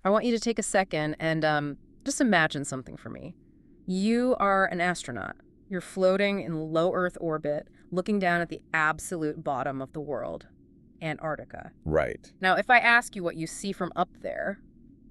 I want you to take a second and just imagine something for me. You are an astronaut. You're floating in low Earth orbit, looking down at the absolute bottom of the world, Antarctica. Right. Now, if I ask you what you see from up there,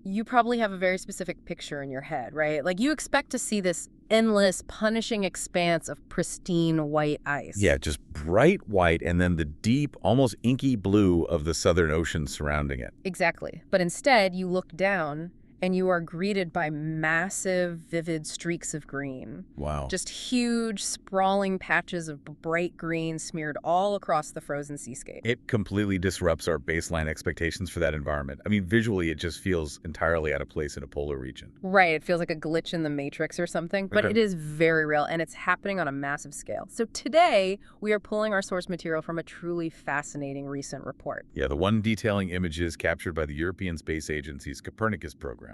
you probably have a very specific picture in your head, right? Like you expect to see this endless, punishing expanse of pristine white ice. Yeah, just bright white and then the deep, almost inky blue of the Southern Ocean surrounding it. Exactly. But instead, you look down and you are greeted by massive, vivid streaks of green. Wow. Just huge, sprawling patches of bright green smeared all across the frozen seascape. It completely disrupts our baseline expectations for that environment. I mean, visually, it just feels entirely out of place in a polar region. Right. It feels like a glitch in the Matrix or something, but it is very real, and it's happening on a massive scale. So today, we are pulling our source material from a truly fascinating recent report. Yeah, the one detailing images captured by the European Space Agency's Copernicus program.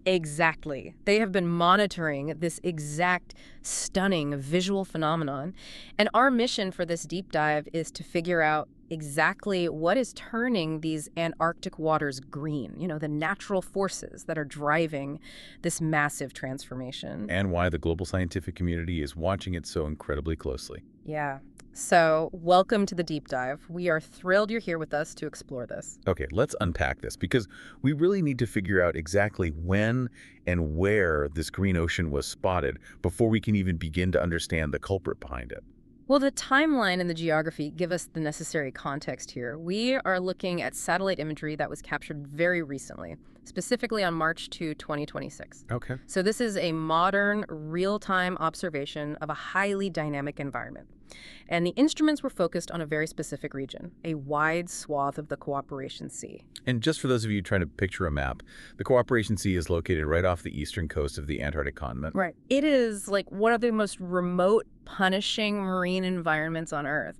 Exactly. They have been monitoring this exact stunning visual phenomenon. And our mission for this deep dive is to figure out exactly what is turning these Antarctic waters green, the natural forces that are driving this massive transformation. And why the global scientific community is watching it so incredibly closely. Yeah. So, welcome to the deep dive. We are thrilled you're here with us to explore this. Okay, let's unpack this because we really need to figure out exactly when and where this green ocean was spotted before we can even begin to understand the culprit behind it. Well, the timeline and the geography give us the necessary context here. We are looking at satellite imagery that was captured very recently, specifically on March 2, 2026. Okay. So this is a modern, real-time observation of a highly dynamic environment. And the instruments were focused on a very specific region, a wide swath of the Cooperation Sea. And just for those of you trying to picture a map, the Cooperation Sea is located right off the eastern coast of the Antarctic continent. Right. It is like one of the most remote, punishing marine environments on Earth.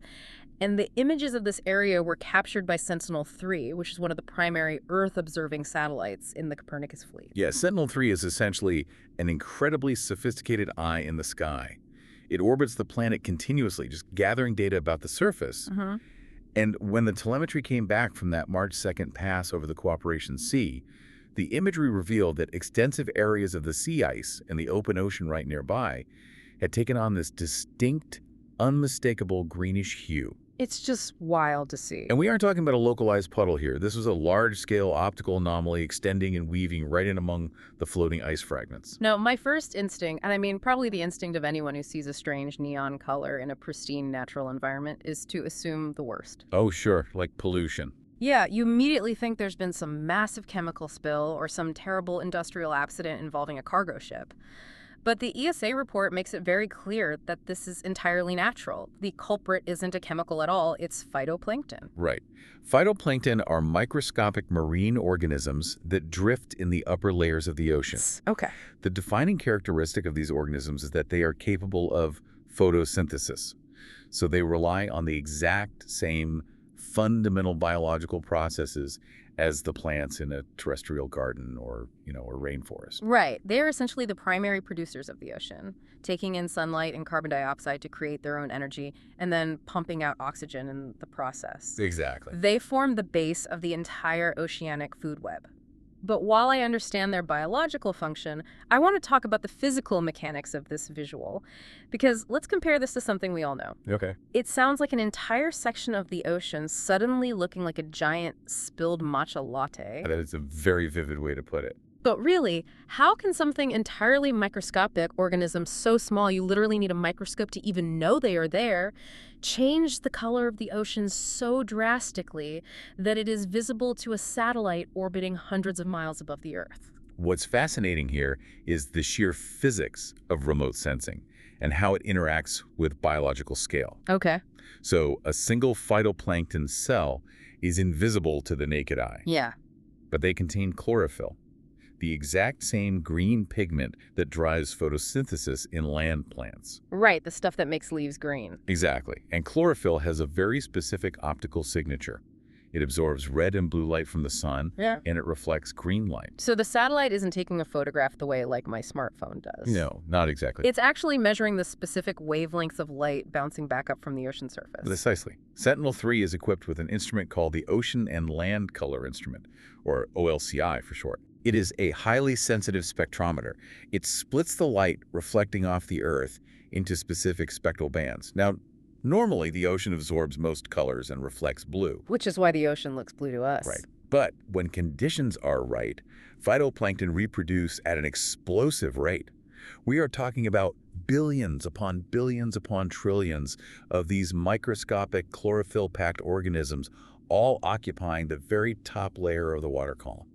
And the images of this area were captured by Sentinel-3, which is one of the primary Earth-observing satellites in the Copernicus fleet. Yeah, Sentinel-3 is essentially an incredibly sophisticated eye in the sky. It orbits the planet continuously, just gathering data about the surface. And when the telemetry came back from that March 2nd pass over the Cooperation Sea, the imagery revealed that extensive areas of the sea ice and the open ocean right nearby had taken on this distinct, unmistakable greenish hue. It's just wild to see. And we aren't talking about a localized puddle here. This was a large-scale optical anomaly extending and weaving right in among the floating ice fragments. No, my first instinct, and I mean probably the instinct of anyone who sees a strange neon color in a pristine natural environment, is to assume the worst. Oh, sure, like pollution. Yeah, you immediately think there's been some massive chemical spill or some terrible industrial accident involving a cargo ship. But the ESA report makes it very clear that this is entirely natural. The culprit isn't a chemical at all, it's phytoplankton. Right. Phytoplankton are microscopic marine organisms that drift in the upper layers of the ocean. Okay. The defining characteristic of these organisms is that they are capable of photosynthesis. So they rely on the exact same fundamental biological processes as the plants in a terrestrial garden or, a rainforest. Right. They're essentially the primary producers of the ocean, taking in sunlight and carbon dioxide to create their own energy and then pumping out oxygen in the process. Exactly. They form the base of the entire oceanic food web. But while I understand their biological function, I want to talk about the physical mechanics of this visual. Because let's compare this to something we all know. Okay. It sounds like an entire section of the ocean suddenly looking like a giant spilled matcha latte. That is a very vivid way to put it. But really, how can something entirely microscopic, organisms so small you literally need a microscope to even know they are there, change the color of the ocean so drastically that it is visible to a satellite orbiting hundreds of miles above the Earth? What's fascinating here is the sheer physics of remote sensing and how it interacts with biological scale. Okay. So a single phytoplankton cell is invisible to the naked eye. Yeah. But they contain chlorophyll, the exact same green pigment that drives photosynthesis in land plants. Right, the stuff that makes leaves green. Exactly. And chlorophyll has a very specific optical signature. It absorbs red and blue light from the sun, and it reflects green light. So the satellite isn't taking a photograph the way like my smartphone does. No, not exactly. It's actually measuring the specific wavelengths of light bouncing back up from the ocean surface. Precisely. Sentinel-3 is equipped with an instrument called the Ocean and Land Color Instrument, or OLCI for short. It is a highly sensitive spectrometer. It splits the light reflecting off the Earth into specific spectral bands. Now, normally the ocean absorbs most colors and reflects blue. Which is why the ocean looks blue to us. Right. But when conditions are right, phytoplankton reproduce at an explosive rate. We are talking about billions upon trillions of these microscopic chlorophyll-packed organisms, all occupying the very top layer of the water column.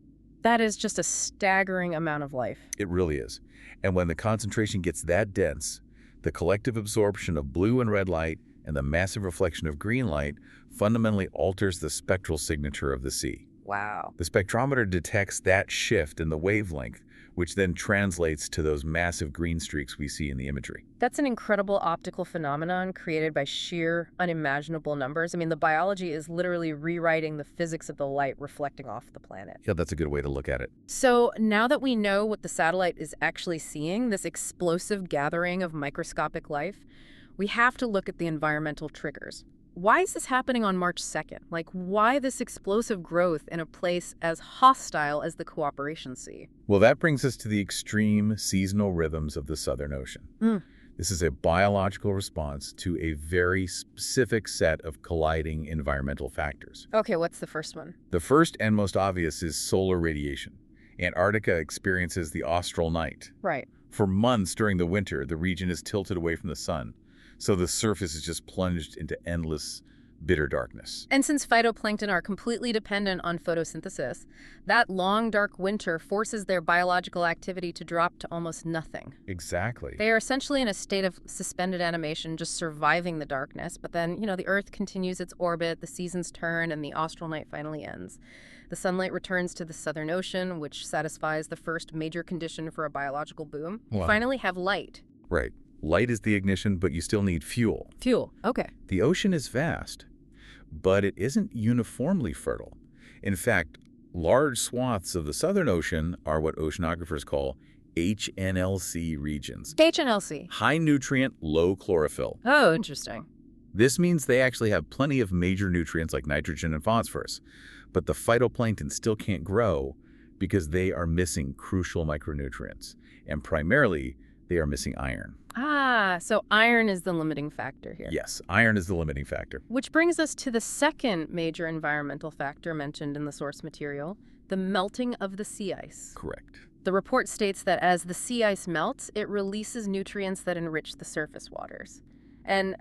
That is just a staggering amount of life. It really is. And when the concentration gets that dense, the collective absorption of blue and red light and the massive reflection of green light fundamentally alters the spectral signature of the sea. Wow. The spectrometer detects that shift in the wavelength, which then translates to those massive green streaks we see in the imagery. That's an incredible optical phenomenon created by sheer, unimaginable numbers. I mean, the biology is literally rewriting the physics of the light reflecting off the planet. Yeah, that's a good way to look at it. So now that we know what the satellite is actually seeing, this explosive gathering of microscopic life, we have to look at the environmental triggers. Why is this happening on March 2nd? Like, why this explosive growth in a place as hostile as the Cooperation Sea? Well, that brings us to the extreme seasonal rhythms of the Southern Ocean. This is a biological response to a very specific set of colliding environmental factors. Okay, what's the first one? The first and most obvious is solar radiation. Antarctica experiences the austral night. Right. For months during the winter, the region is tilted away from the sun, so the surface is just plunged into endless, bitter darkness. And since phytoplankton are completely dependent on photosynthesis, that long, dark winter forces their biological activity to drop to almost nothing. Exactly. They are essentially in a state of suspended animation, just surviving the darkness. But then, the Earth continues its orbit, the seasons turn, and the austral night finally ends. The sunlight returns to the Southern Ocean, which satisfies the first major condition for a biological boom. Wow. You finally have light. Right. Light is the ignition, but you still need fuel. Fuel, okay. The ocean is vast, but it isn't uniformly fertile. In fact, large swaths of the Southern Ocean are what oceanographers call HNLC regions. HNLC. High nutrient, low chlorophyll. Oh, interesting. This means they actually have plenty of major nutrients like nitrogen and phosphorus, but the phytoplankton still can't grow because they are missing crucial micronutrients, and primarily they are missing iron. Ah, so iron is the limiting factor here. Yes, iron is the limiting factor. Which brings us to the second major environmental factor mentioned in the source material, the melting of the sea ice. Correct. The report states that as the sea ice melts, it releases nutrients that enrich the surface waters. And,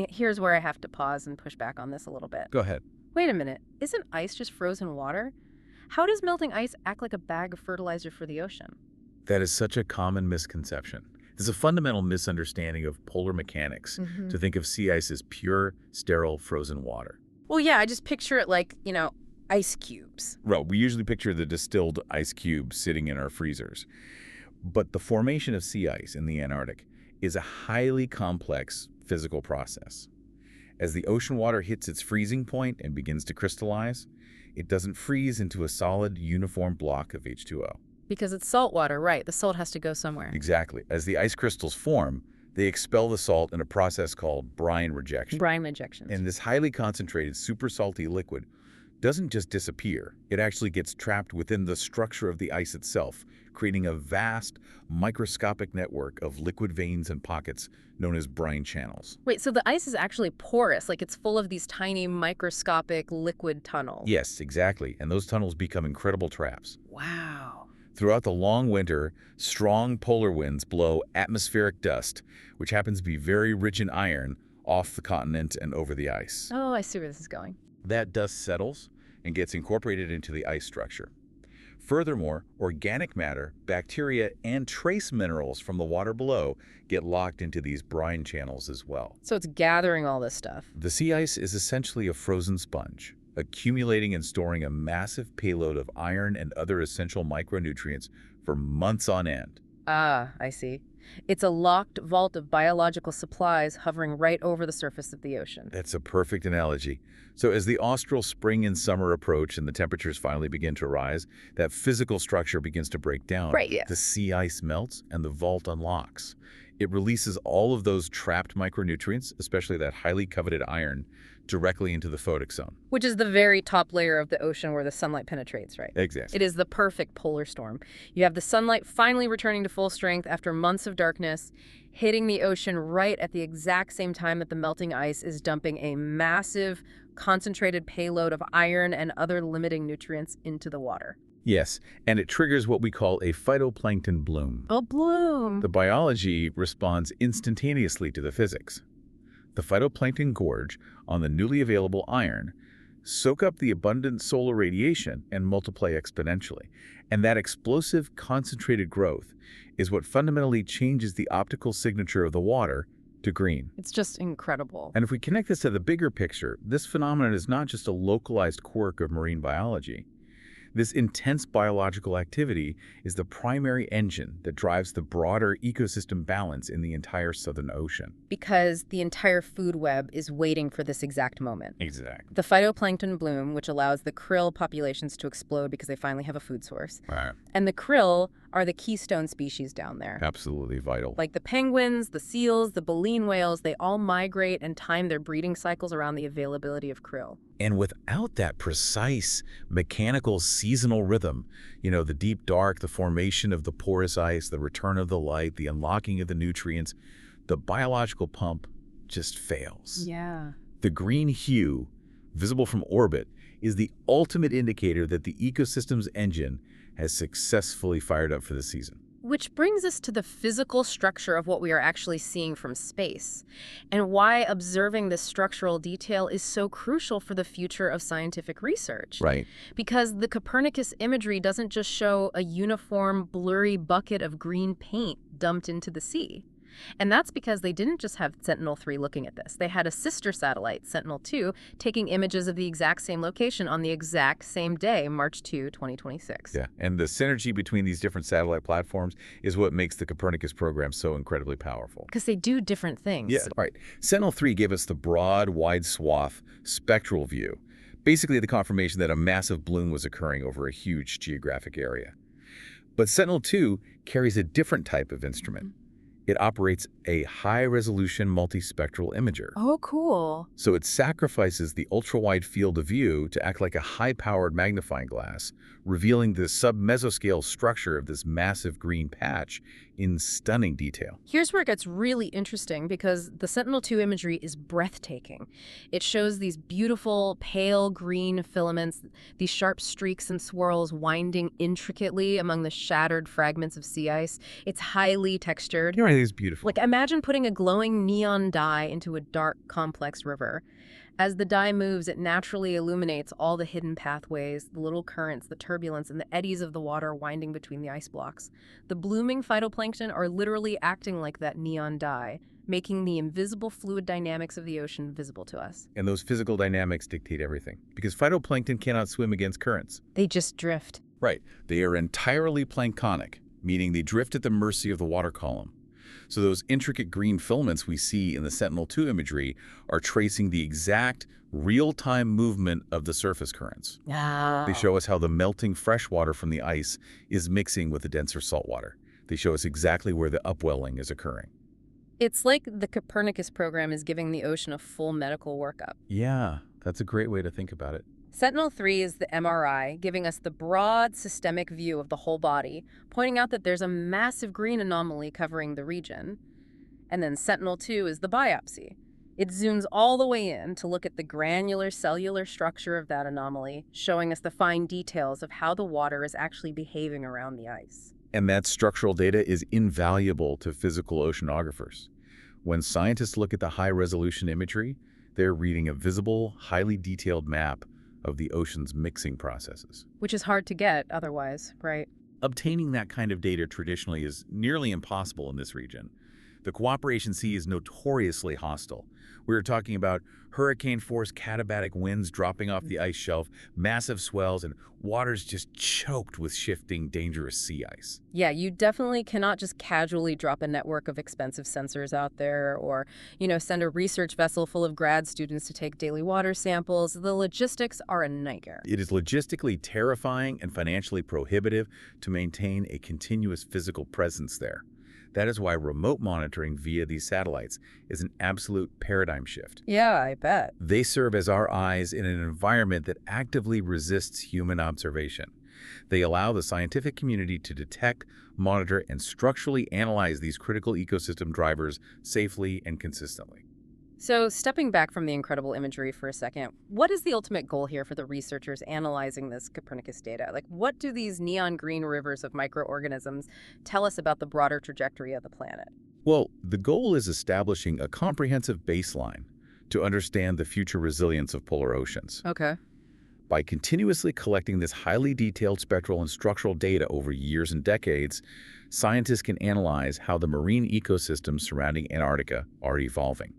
here's where I have to pause and push back on this a little bit. Go ahead. Wait a minute. Isn't ice just frozen water? How does melting ice act like a bag of fertilizer for the ocean? That is such a common misconception. There's a fundamental misunderstanding of polar mechanics to think of sea ice as pure, sterile, frozen water. Well, yeah, I just picture it like, ice cubes. Right, we usually picture the distilled ice cubes sitting in our freezers. But the formation of sea ice in the Antarctic is a highly complex physical process. As the ocean water hits its freezing point and begins to crystallize, it doesn't freeze into a solid, uniform block of H2O. Because it's salt water, right. The salt has to go somewhere. Exactly. As the ice crystals form, they expel the salt in a process called brine rejection. Brine rejection. And this highly concentrated, super salty liquid doesn't just disappear. It actually gets trapped within the structure of the ice itself, creating a vast, microscopic network of liquid veins and pockets known as brine channels. Wait, so the ice is actually porous, like it's full of these tiny, microscopic liquid tunnels. Yes, exactly. And those tunnels become incredible traps. Wow. Throughout the long winter, strong polar winds blow atmospheric dust, which happens to be very rich in iron, off the continent and over the ice. Oh, I see where this is going. That dust settles and gets incorporated into the ice structure. Furthermore, organic matter, bacteria, and trace minerals from the water below get locked into these brine channels as well. So it's gathering all this stuff. The sea ice is essentially a frozen sponge, accumulating and storing a massive payload of iron and other essential micronutrients for months on end. Ah, I see. It's a locked vault of biological supplies hovering right over the surface of the ocean. That's a perfect analogy. So as the austral spring and summer approach and the temperatures finally begin to rise, that physical structure begins to break down. Right, yeah. The sea ice melts and the vault unlocks. It releases all of those trapped micronutrients, especially that highly coveted iron, directly into the photic zone. Which is the very top layer of the ocean where the sunlight penetrates, right? Exactly. It is the perfect polar storm. You have the sunlight finally returning to full strength after months of darkness, hitting the ocean right at the exact same time that the melting ice is dumping a massive, concentrated payload of iron and other limiting nutrients into the water. Yes, and it triggers what we call a phytoplankton bloom. A bloom! The biology responds instantaneously to the physics. The phytoplankton gorge on the newly available iron soak up the abundant solar radiation and multiply exponentially. And that explosive, concentrated growth is what fundamentally changes the optical signature of the water to green. It's just incredible. And if we connect this to the bigger picture, this phenomenon is not just a localized quirk of marine biology. This intense biological activity is the primary engine that drives the broader ecosystem balance in the entire Southern Ocean. Because the entire food web is waiting for this exact moment. Exactly. The phytoplankton bloom, which allows the krill populations to explode because they finally have a food source. Right. And the krill are the keystone species down there. Absolutely vital. Like the penguins, the seals, the baleen whales, they all migrate and time their breeding cycles around the availability of krill. And without that precise mechanical seasonal rhythm, the deep dark, the formation of the porous ice, the return of the light, the unlocking of the nutrients, the biological pump just fails. Yeah. The green hue, visible from orbit, is the ultimate indicator that the ecosystem's engine has successfully fired up for the season. Which brings us to the physical structure of what we are actually seeing from space, and why observing this structural detail is so crucial for the future of scientific research. Right. Because the Copernicus imagery doesn't just show a uniform, blurry bucket of green paint dumped into the sea. And that's because they didn't just have Sentinel-3 looking at this. They had a sister satellite, Sentinel-2, taking images of the exact same location on the exact same day, March 2, 2026. Yeah, and the synergy between these different satellite platforms is what makes the Copernicus program so incredibly powerful. Because they do different things. Yeah, right. Sentinel-3 gave us the broad, wide swath spectral view, basically the confirmation that a massive bloom was occurring over a huge geographic area. But Sentinel-2 carries a different type of instrument. It operates a high-resolution multispectral imager. Oh, cool. So it sacrifices the ultra-wide field of view to act like a high-powered magnifying glass, revealing the sub-mesoscale structure of this massive green patch in stunning detail. Here's where it gets really interesting because the Sentinel-2 imagery is breathtaking. It shows these beautiful pale green filaments, these sharp streaks and swirls winding intricately among the shattered fragments of sea ice. It's highly textured. You're right, it's beautiful. Like, imagine putting a glowing neon dye into a dark, complex river. As the dye moves, it naturally illuminates all the hidden pathways, the little currents, the turbulence, and the eddies of the water winding between the ice blocks. The blooming phytoplankton are literally acting like that neon dye, making the invisible fluid dynamics of the ocean visible to us. And those physical dynamics dictate everything, because phytoplankton cannot swim against currents. They just drift. Right. They are entirely planktonic, meaning they drift at the mercy of the water column. So those intricate green filaments we see in the Sentinel-2 imagery are tracing the exact real-time movement of the surface currents. Ah. They show us how the melting fresh water from the ice is mixing with the denser salt water. They show us exactly where the upwelling is occurring. It's like the Copernicus program is giving the ocean a full medical workup. Yeah, that's a great way to think about it. Sentinel-3 is the MRI, giving us the broad systemic view of the whole body, pointing out that there's a massive green anomaly covering the region. And then Sentinel-2 is the biopsy. It zooms all the way in to look at the granular cellular structure of that anomaly, showing us the fine details of how the water is actually behaving around the ice. And that structural data is invaluable to physical oceanographers. When scientists look at the high-resolution imagery, they're reading a visible, highly detailed map of the ocean's mixing processes. Which is hard to get otherwise, right? Obtaining that kind of data traditionally is nearly impossible in this region. The Cooperation Sea is notoriously hostile. We were talking about hurricane-force katabatic winds dropping off the ice shelf, massive swells, and waters just choked with shifting, dangerous sea ice. Yeah, you definitely cannot just casually drop a network of expensive sensors out there or, send a research vessel full of grad students to take daily water samples. The logistics are a nightmare. It is logistically terrifying and financially prohibitive to maintain a continuous physical presence there. That is why remote monitoring via these satellites is an absolute paradigm shift. Yeah, I bet. They serve as our eyes in an environment that actively resists human observation. They allow the scientific community to detect, monitor, and structurally analyze these critical ecosystem drivers safely and consistently. So, stepping back from the incredible imagery for a second, what is the ultimate goal here for the researchers analyzing this Copernicus data? Like, what do these neon green rivers of microorganisms tell us about the broader trajectory of the planet? Well, the goal is establishing a comprehensive baseline to understand the future resilience of polar oceans. Okay. By continuously collecting this highly detailed spectral and structural data over years and decades, scientists can analyze how the marine ecosystems surrounding Antarctica are evolving.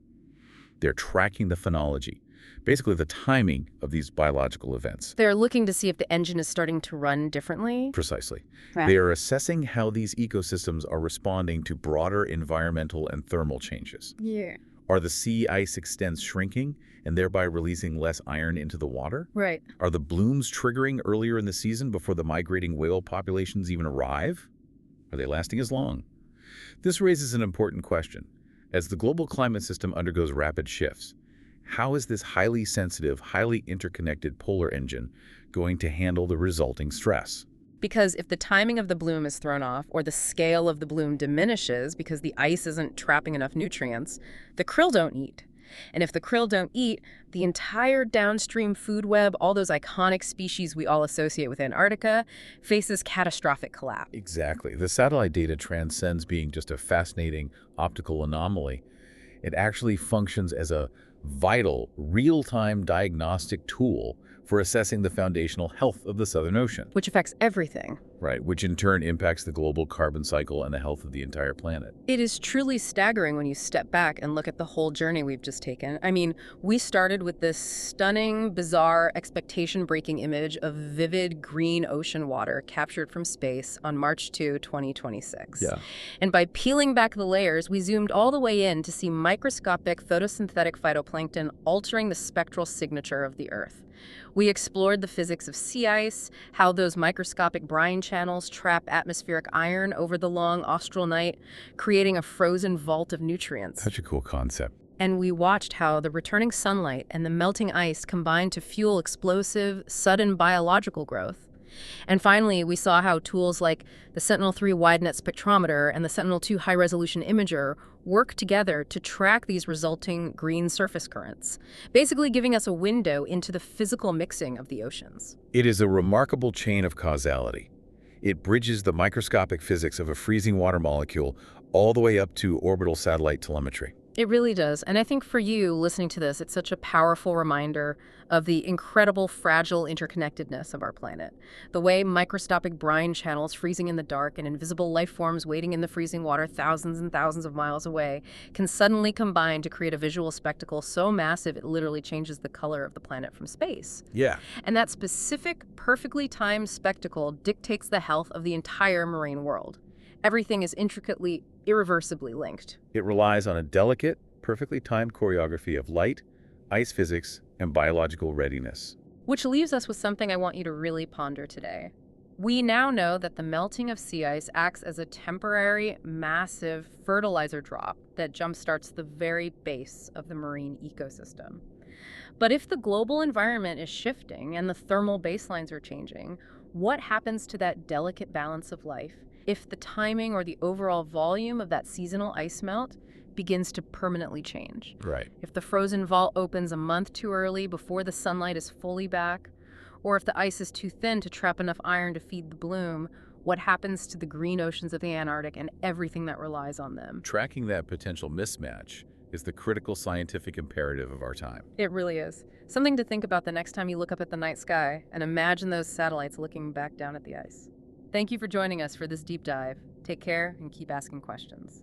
They're tracking the phenology, basically the timing of these biological events. They're looking to see if the engine is starting to run differently. Precisely. Right. They are assessing how these ecosystems are responding to broader environmental and thermal changes. Yeah. Are the sea ice extents shrinking and thereby releasing less iron into the water? Right. Are the blooms triggering earlier in the season before the migrating whale populations even arrive? Are they lasting as long? This raises an important question. As the global climate system undergoes rapid shifts, how is this highly sensitive, highly interconnected polar engine going to handle the resulting stress? Because if the timing of the bloom is thrown off or the scale of the bloom diminishes because the ice isn't trapping enough nutrients, the krill don't eat. And if the krill don't eat, the entire downstream food web, all those iconic species we all associate with Antarctica, faces catastrophic collapse. Exactly. The satellite data transcends being just a fascinating optical anomaly. It actually functions as a vital, real-time diagnostic tool for assessing the foundational health of the Southern Ocean. Which affects everything. Right, which in turn impacts the global carbon cycle and the health of the entire planet. It is truly staggering when you step back and look at the whole journey we've just taken. I mean, we started with this stunning, bizarre, expectation-breaking image of vivid green ocean water captured from space on March 2, 2026. Yeah. And by peeling back the layers, we zoomed all the way in to see microscopic photosynthetic phytoplankton altering the spectral signature of the Earth. We explored the physics of sea ice, how those microscopic brine channels trap atmospheric iron over the long austral night, creating a frozen vault of nutrients. Such a cool concept. And we watched how the returning sunlight and the melting ice combined to fuel explosive, sudden biological growth. And finally, we saw how tools like the Sentinel-3 wide-net spectrometer and the Sentinel-2 high-resolution imager work together to track these resulting green surface currents, basically giving us a window into the physical mixing of the oceans. It is a remarkable chain of causality. It bridges the microscopic physics of a freezing water molecule all the way up to orbital satellite telemetry. It really does. And I think for you, listening to this, it's such a powerful reminder of the incredible, fragile interconnectedness of our planet. The way microscopic brine channels freezing in the dark and invisible life forms waiting in the freezing water thousands and thousands of miles away can suddenly combine to create a visual spectacle so massive it literally changes the color of the planet from space. Yeah. And that specific, perfectly timed spectacle dictates the health of the entire marine world. Everything is intricately, irreversibly linked. It relies on a delicate, perfectly timed choreography of light, ice physics, and biological readiness. Which leaves us with something I want you to really ponder today. We now know that the melting of sea ice acts as a temporary, massive fertilizer drop that jumpstarts the very base of the marine ecosystem. But if the global environment is shifting and the thermal baselines are changing, what happens to that delicate balance of life if the timing or the overall volume of that seasonal ice melt begins to permanently change? Right. If the frozen vault opens a month too early before the sunlight is fully back, or if the ice is too thin to trap enough iron to feed the bloom, what happens to the green oceans of the Antarctic and everything that relies on them? Tracking that potential mismatch is the critical scientific imperative of our time. It really is. Something to think about the next time you look up at the night sky and imagine those satellites looking back down at the ice. Thank you for joining us for this deep dive. Take care and keep asking questions.